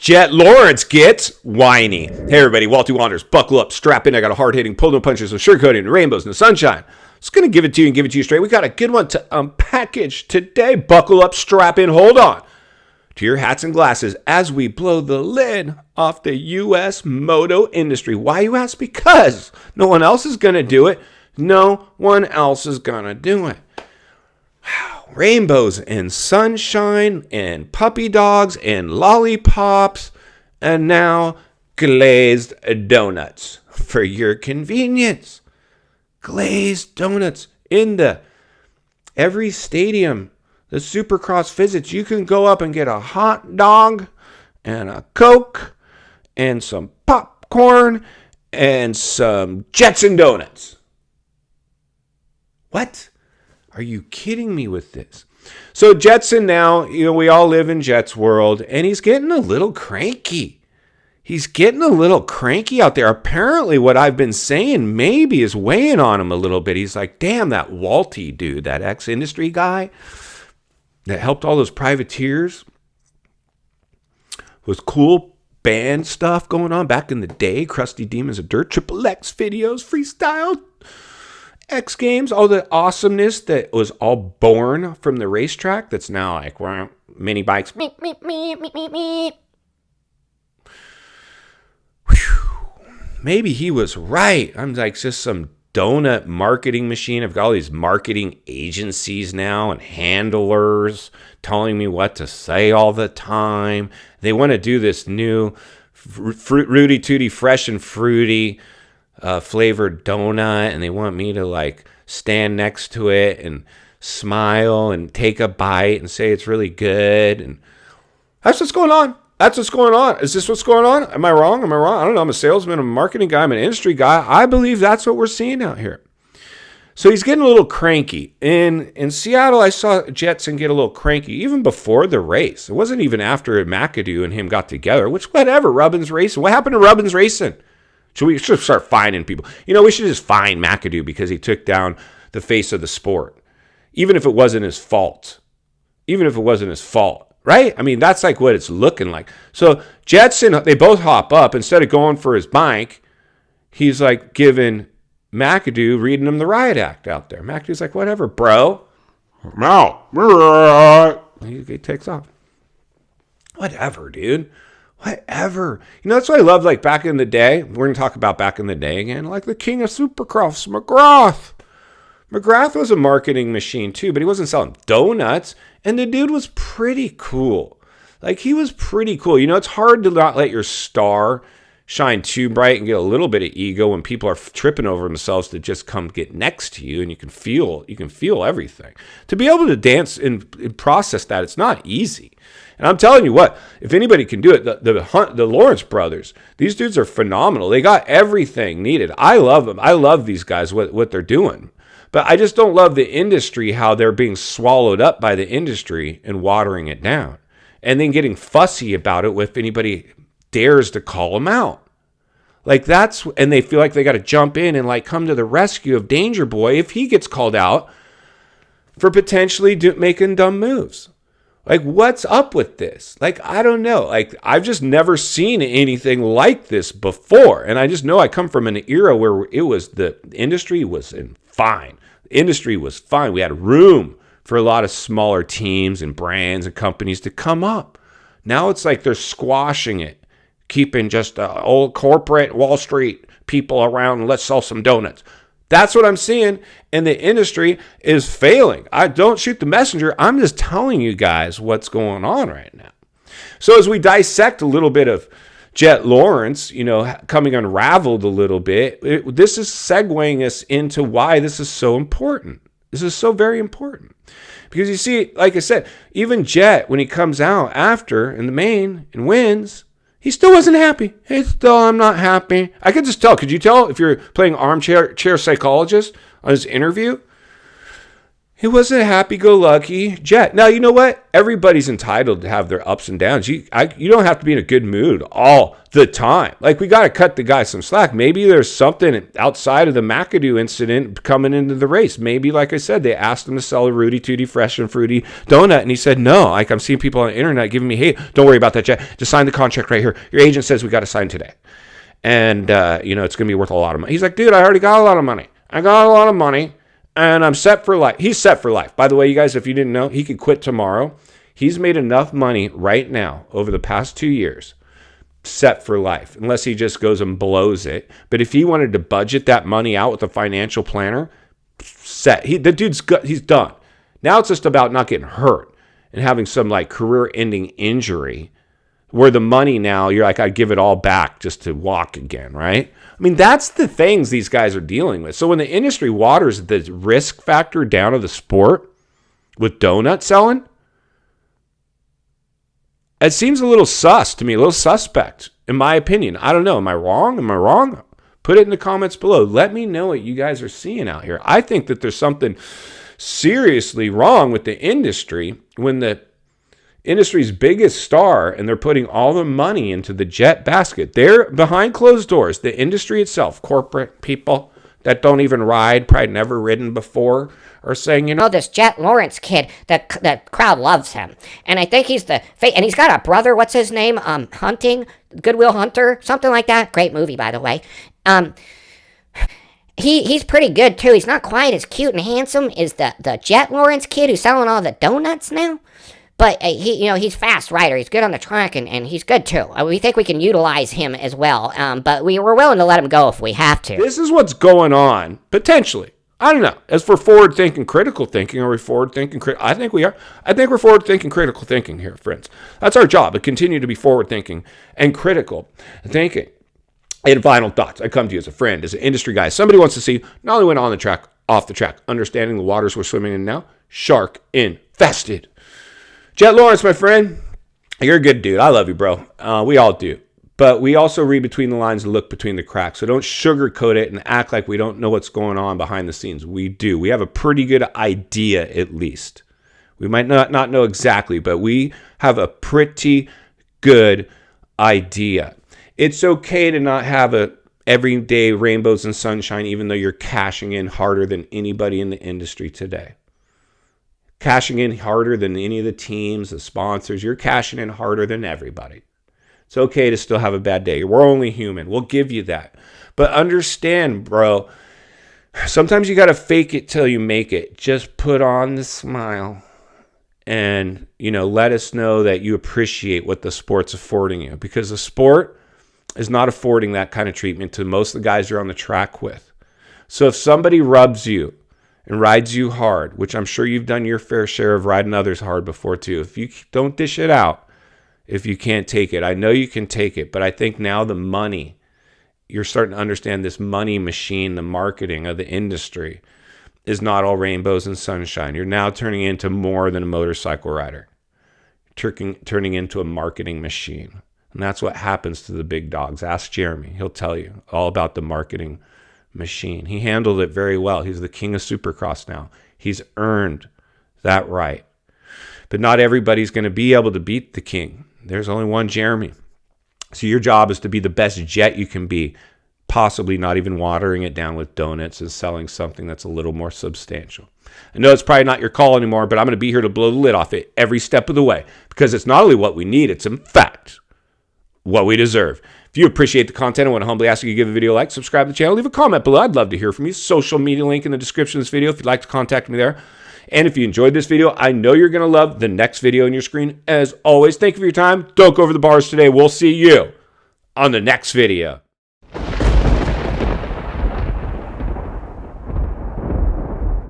Jett Lawrence gets whiny. Hey everybody, Walty Wanders, buckle up, strap in. I got a hard-hitting, pull no punches, with sugarcoating, rainbows, and the sunshine. Just going to give it to you and give it to you straight. We got a good one to unpackage today. Buckle up, strap in, hold on to your hats and glasses as we blow the lid off the U.S. moto industry. Why, you ask? Because no one else is going to do it. No one else is going to do it. Wow. Rainbows and sunshine and puppy dogs and lollipops and now glazed donuts for your convenience. Glazed donuts in every stadium. The Supercross visits, you can go up and get a hot dog and a Coke and some popcorn and some Jetson donuts. What? Are you kidding me with this? So Jetson now, we all live in Jett's world, and he's getting a little cranky. He's getting a little cranky out there. Apparently what I've been saying maybe is weighing on him a little bit. He's like, damn, that Walty dude, that ex-industry guy that helped all those privateers with cool band stuff going on back in the day. Crusty Demons of Dirt, Triple X videos, freestyle, X Games, all the awesomeness that was all born from the racetrack that's now like mini bikes. Meep, meep, meep, meep, meep, meep. Maybe he was right. I'm like just some donut marketing machine. I've got all these marketing agencies now and handlers telling me what to say all the time. They want to do this new Fruity Tooty Fresh and Fruity flavored donut, and they want me to like stand next to it and smile and take a bite and say it's really good. And that's what's going on. That's what's going on. Is this what's going on? Am I wrong? I don't know. I'm a salesman, I'm a marketing guy, I'm an industry guy. I believe that's what we're seeing out here. So he's getting a little cranky. In Seattle, I saw Jetson get a little cranky even before the race. It wasn't even after McAdoo and him got together, which whatever, Rubbin's Racing. What happened to Rubbin's Racing? We should start fining people. We should just fine McAdoo because he took down the face of the sport. Even if it wasn't his fault. Right? I mean, that's like what it's looking like. So Jetson, they both hop up. Instead of going for his bike, he's like giving McAdoo, reading him the riot act out there. McAdoo's like, whatever, bro. No. He takes off. Whatever, dude. Whatever. That's what I love, like back in the day. We're going to talk about back in the day again. Like the king of Supercross, McGrath. McGrath was a marketing machine too, but he wasn't selling donuts. And the dude was pretty cool. Like he was pretty cool. It's hard to not let your star shine too bright and get a little bit of ego when people are tripping over themselves to just come get next to you and you can feel everything. To be able to dance and process that, it's not easy. And I'm telling you what, if anybody can do it, the Lawrence brothers, these dudes are phenomenal. They got everything needed. I love them. I love these guys, what they're doing. But I just don't love the industry, how they're being swallowed up by the industry and watering it down. And then getting fussy about it if anybody dares to call them out. Like and they feel like they got to jump in and like come to the rescue of Danger Boy if he gets called out for potentially making dumb moves. Like, what's up with this? Like, I don't know. Like, I've just never seen anything like this before. And I just know I come from an era where the industry was fine. The industry was fine. We had room for a lot of smaller teams and brands and companies to come up. Now it's like they're squashing it, keeping just old corporate Wall Street people around and let's sell some donuts. That's what I'm seeing, and the industry is failing. I don't shoot the messenger. I'm just telling you guys what's going on right now. So as we dissect a little bit of Jett Lawrence, coming unraveled a little bit, this is segueing us into why this is so important. This is so very important. Because you see, like I said, even Jett, when he comes out after in the main and wins, he still wasn't happy. I'm not happy. I could just tell. Could you tell if you're playing armchair psychologist on his interview? It wasn't a happy-go-lucky Jett. Now, you know what? Everybody's entitled to have their ups and downs. You don't have to be in a good mood all the time. Like, we got to cut the guy some slack. Maybe there's something outside of the McAdoo incident coming into the race. Maybe, like I said, they asked him to sell a Rudy Tooty Fresh and Fruity donut, and he said no. Like, I'm seeing people on the internet giving me hate. Don't worry about that, Jett. Just sign the contract right here. Your agent says we got to sign today. And, it's going to be worth a lot of money. He's like, dude, I already got a lot of money. And I'm set for life. He's set for life. By the way, you guys, if you didn't know, he could quit tomorrow. He's made enough money right now over the past 2 years, set for life, unless he just goes and blows it. But if he wanted to budget that money out with a financial planner, set. He's done. Now it's just about not getting hurt and having some like career-ending injury where the money now, you're like, I'd give it all back just to walk again, right? I mean, that's the things these guys are dealing with. So when the industry waters the risk factor down of the sport with donut selling, it seems a little sus to me, a little suspect, in my opinion. I don't know. Am I wrong? Put it in the comments below. Let me know what you guys are seeing out here. I think that there's something seriously wrong with the industry when the industry's biggest star, and they're putting all the money into the Jett basket. They're behind closed doors. The industry itself, corporate people that don't even ride, probably never ridden before, are saying, this Jett Lawrence kid, the crowd loves him. And I think he's and he's got a brother, what's his name? Goodwill Hunter, something like that. Great movie, by the way. He's pretty good, too. He's not quite as cute and handsome as the Jett Lawrence kid who's selling all the donuts now. But he's fast rider. He's good on the track, and he's good too. We think we can utilize him as well. But we're willing to let him go if we have to. This is what's going on potentially. I don't know. As for forward thinking, critical thinking, are we forward thinking? I think we are. I think we're forward thinking, critical thinking here, friends. That's our job. To continue to be forward thinking and critical thinking. And final thoughts. I come to you as a friend, as an industry guy. Somebody wants to see not only when on the track, off the track, understanding the waters we're swimming in now, shark infested. Jett Lawrence, my friend, you're a good dude. I love you, bro. We all do. But we also read between the lines and look between the cracks. So don't sugarcoat it and act like we don't know what's going on behind the scenes. We do. We have a pretty good idea, at least. We might not know exactly, but we have a pretty good idea. It's okay to not have a everyday rainbows and sunshine, even though you're cashing in harder than anybody in the industry today. Cashing in harder than any of the teams, the sponsors. You're cashing in harder than everybody. It's okay to still have a bad day. We're only human. We'll give you that. But understand, bro, sometimes you got to fake it till you make it. Just put on the smile and, let us know that you appreciate what the sport's affording you. Because the sport is not affording that kind of treatment to most of the guys you're on the track with. So if somebody rubs you, and rides you hard, which I'm sure you've done your fair share of riding others hard before too. If you don't dish it out, if you can't take it, I know you can take it, but I think now the money, you're starting to understand this money machine, the marketing of the industry is not all rainbows and sunshine. You're now turning into more than a motorcycle rider, turning into a marketing machine. And that's what happens to the big dogs. Ask Jeremy. He'll tell you all about the marketing machine. He handled it very well. He's the king of Supercross now. He's earned that right. But not everybody's going to be able to beat the king. There's only one Jeremy. So your job is to be the best Jett you can be, possibly not even watering it down with donuts and selling something that's a little more substantial. I know it's probably not your call anymore, but I'm going to be here to blow the lid off it every step of the way because it's not only what we need, it's in fact what we deserve. If you appreciate the content, I want to humbly ask you to give the video a like, subscribe to the channel, leave a comment below. I'd love to hear from you. Social media link in the description of this video if you'd like to contact me there. And if you enjoyed this video, I know you're going to love the next video on your screen. As always, thank you for your time. Don't go over the bars today. We'll see you on the next video.